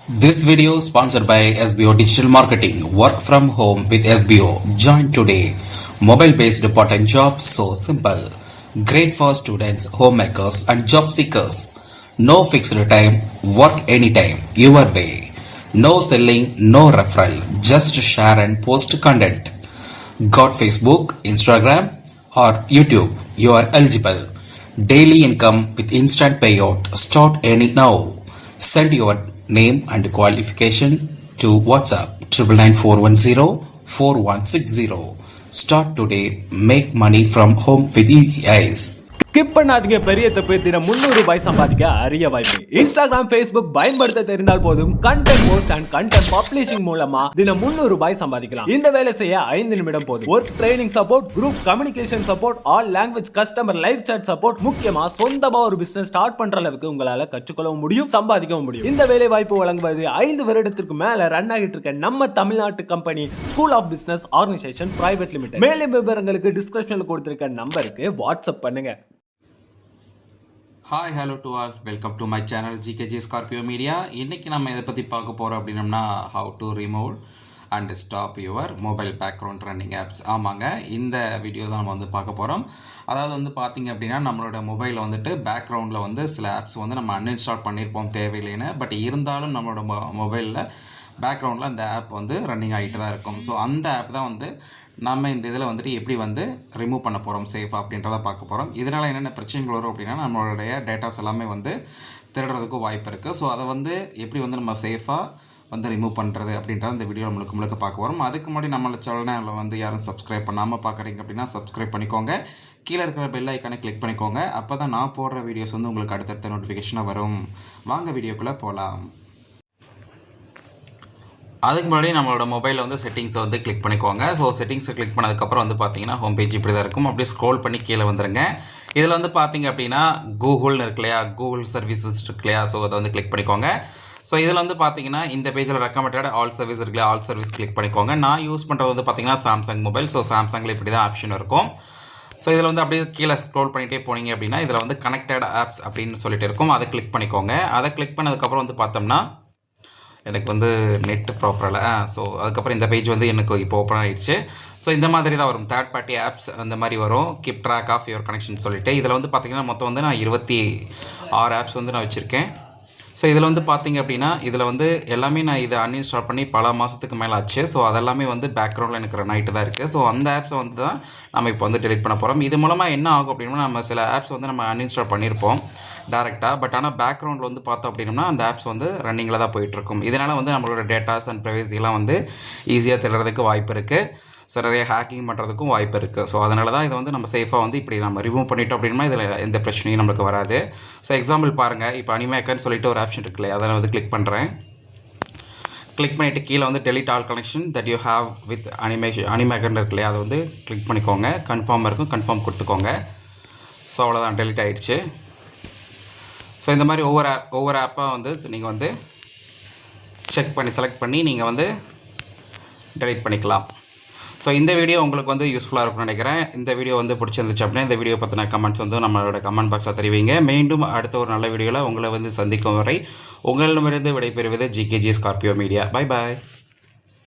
This video is sponsored by SBO Digital Marketing. Work from home with SBO. Join today. Mobile-based part-time job so simple. Great for students, homemakers and job seekers. No fixed time. Work anytime. Your way. No selling, no referral. Just share and post content. Got Facebook, Instagram or YouTube? You are eligible. Daily income with instant payout. Start any now. Send your name and qualification to WhatsApp 999410 4160. Start today. Make money from home with EIs. Skip பண்ணாதீங்க. பெரிய தப்பு. தினம் 300 ரூபாய் சம்பாதிக்க அரிய வாய்ப்பு. Instagram, Facebook பயன்படுத்த தெரிந்தால் போதும். Content post and content publishing மூலமா தினம் 300 ரூபாய் சம்பாதிக்கலாம். இந்த வேலை செய்ய 5 நிமிடம் போதும். Work training support, group communication support, all language customer live chat support, முக்கியமா சொந்தமா ஒரு பிசினஸ் ஸ்டார்ட் பண்ற அளவுக்கு உங்களால கற்றுக்கொள்ளவும் முடியும், சம்பாதிக்கவும் முடியும். இந்த வேலை வாய்ப்பு வழங்குவது 5 வருடத்திற்கு மேல ரன் ஆகிட்டு இருக்க நம்ம தமிழ்நாட்டு company school of business organisation private limited. மேலும் விவரங்களுக்கு டிஸ்கிரிப்ஷன்ல கொடுத்திருக்க நம்பருக்கு வாட்ஸ்அப் பண்ணுங்க. Hi hello to all, welcome to my channel GKG Scorpio media. இன்றைக்கி நம்ம இதை பற்றி பார்க்க போகிறோம் அப்படின்னம்னா how to remove and stop your mobile background running apps. ஆமாங்க, இந்த வீடியோ தான் நம்ம வந்து பார்க்க போகிறோம். அதாவது வந்து பார்த்திங்க அப்படின்னா நம்மளோட மொபைலில் வந்துட்டு பேக்ரவுண்டில் வந்து சில ஆப்ஸ் வந்து நம்ம அன்இன்ஸ்டால் பண்ணியிருப்போம் தேவையில்லைன்னு. பட் இருந்தாலும் நம்மளோட மொபைலில் பேக்ரவுண்டில் அந்த ஆப் வந்து ரன்னிங் ஆகிட்டு தான் இருக்கும். ஸோ அந்த ஆப் தான் வந்து நம்ம இந்த இதில் வந்துட்டு எப்படி வந்து ரிமூவ் பண்ண போகிறோம் சேஃபாக அப்படின்றத பார்க்க போகிறோம். இதனால் என்னென்ன பிரச்சனைகள் வரும் அப்படின்னா நம்மளுடைய டேட்டாஸ் எல்லாமே வந்து திருடுறதுக்கும் வாய்ப்பு இருக்குது. ஸோ அதை வந்து எப்படி வந்து நம்ம சேஃபாக வந்து ரிமூவ் பண்ணுறது அப்படின்றத இந்த வீடியோ முழுக்க பார்க்க வரும். அதுக்கு முன்னாடி நம்மளோட சேனலில் வந்து யாரும் சப்ஸ்கிரைப் பண்ணாமல் பார்க்குறீங்க அப்படின்னா சப்ஸ்கிரைப் பண்ணிக்கோங்க. கீழே இருக்கிற பெல் ஐக்கானை கிளிக் பண்ணிக்கோங்க. அப்போ தான் நான் போடுற வீடியோஸ் வந்து உங்களுக்கு அடுத்தடுத்த நோட்டிஃபிகேஷனாக வரும். வாங்க வீடியோக்குள்ளே போகலாம். அதுக்கு முன்னாடி நம்மளோட மொபைலில் வந்து செட்டிங்ஸை வந்து கிளிக் பண்ணிக்கோங்க. ஸோ செட்டிங்ஸை கிளிக் பண்ணதுக்கப்புறம் வந்து பார்த்தீங்கன்னா ஹோம் பேஜ் இப்படி தான் இருக்கும். அப்படியே ஸ்க்ரோல் பண்ணி கீழே வந்துடுங்க. இதில் வந்து பார்த்தீங்க அப்படின்னா கூகுள்னு இருக்கு இல்லையா, கூகுள் சர்வீசஸ் இருக்கு இல்லையா, ஸோ அதை வந்து கிளிக் பண்ணிக்கோங்க. ஸோ இதில் வந்து பார்த்தீங்கன்னா இந்த பேஜில் ரெக்கமெண்டட் ஆல் சர்வீஸ் இருக்கு இல்லையா, ஆல் சர்வீஸ் கிளிக் பண்ணிக்கோங்க. நான் யூஸ் பண்ணுறது வந்து பார்த்தீங்கன்னா சாம்சங் மொபைல். ஸோ சாம்சங்கில் இப்படி தான் ஆப்ஷன் இருக்கும். ஸோ இதில் வந்து அப்படியே கீழே ஸ்க்ரோல் பண்ணிகிட்டே போனீங்க அப்படின்னா இதில் வந்து கனெக்டட் ஆப்ஸ் அப்படின்னு சொல்லிட்டு இருக்கும். அதை கிளிக் பண்ணிக்கோங்க. அதை கிளிக் பண்ணதுக்கப்புறம் வந்து பார்த்தோம்னா எனக்கு வந்து நெட் ப்ராப்பரில் ஸோ அதுக்கப்புறம் இந்த பேஜ் வந்து எனக்கு இப்போ ஓப்பன் ஆகிடுச்சு. ஸோ இந்த மாதிரி தான் வரும். தேர்ட் பார்ட்டி ஆப்ஸ் அந்த மாதிரி வரும். Keep track of your connection சொல்லிட்டு இதில் வந்து பார்த்திங்கன்னா மொத்தம் வந்து நான் 26 ஆப்ஸ் வந்து நான் வச்சுருக்கேன். ஸோ இதில் வந்து பார்த்திங்க அப்படின்னா இதில் வந்து எல்லாமே நான் இதை அன்இன்ஸ்டால் பண்ணி பல மாதத்துக்கு மேலே ஆச்சு. ஸோ அதெல்லாமே வந்து பேக்ரவுண்டில் எனக்கு ரன் ஆகிட்டு தான் இருக்குது. ஸோ அந்த ஆப்ஸை வந்து தான் நம்ம இப்போ வந்து டெலிட் பண்ண போகிறோம். இது மூலமாக என்ன ஆகும் அப்படின்னா நம்ம சில ஆப்ஸ் வந்து நம்ம அன்இன்ஸ்டால் பண்ணியிருப்போம் டேரெக்டாக. பட் ஆனால் பேக்ரவுண்டில் வந்து பார்த்தோம் அப்படின்னா அந்த ஆப்ஸ் வந்து ரன்னிங்கில் தான் போயிட்டுருக்கும். இதனால் வந்து நம்மளோட டேட்டாஸ் அண்ட் ப்ரைவசிலாம் வந்து ஈஸியாக திருடுறதுக்கு வாய்ப்பு இருக்குது. ஸோ நிறைய ஹேக்கிங் பண்ணுறதுக்கும் வாய்ப்பு இருக்குது. ஸோ அதனால தான் இதை வந்து நம்ம சேஃபாக வந்து இப்படி நம்ம ரிமூவ் பண்ணிட்டோம் அப்படின்னா இதில் எந்த பிரச்சனையும் நம்மளுக்கு வராது. ஸோ எக்ஸாம்பிள் பாருங்கள், இப்போ அனிமேக்கர்னு சொல்லிட்டு ஒரு ஆப்ஷன் இருக்குல்ல, அதை நான் வந்து கிளிக் பண்ணுறேன். கிளிக் பண்ணிவிட்டு கீழே வந்து delete all connection that you have with அனிமேக்கர்னு இருக்கு இல்லையா, அதை வந்து கிளிக் பண்ணிக்கோங்க. கன்ஃபார்ம் இருக்கும், கன்ஃபார்ம் கொடுத்துக்கோங்க. ஸோ அவ்வளோதான், டெலிட் ஆகிடுச்சு. ஸோ இந்த மாதிரி ஒவ்வொரு ஆப்பாக வந்து நீங்கள் வந்து செலக்ட் பண்ணி நீங்கள் வந்து டெலிட் பண்ணிக்கலாம். ஸோ இந்த வீடியோ உங்களுக்கு வந்து யூஸ்ஃபுல்லாக இருக்கும்னு நினைக்கிறேன். இந்த வீடியோ வந்து பிடிச்சிருந்துச்சு அப்படின்னா இந்த வீடியோ பற்றின கமெண்ட்ஸ் வந்து நம்மளோட கமெண்ட் பாக்ஸில் தெரிவிங்க. மீண்டும் அடுத்த ஒரு நல்ல வீடியோவில் உங்களை வந்து சந்திக்கும் வரை உங்களிடமிருந்து விடைபெறுவது GKG Scorpio media. Bye bye.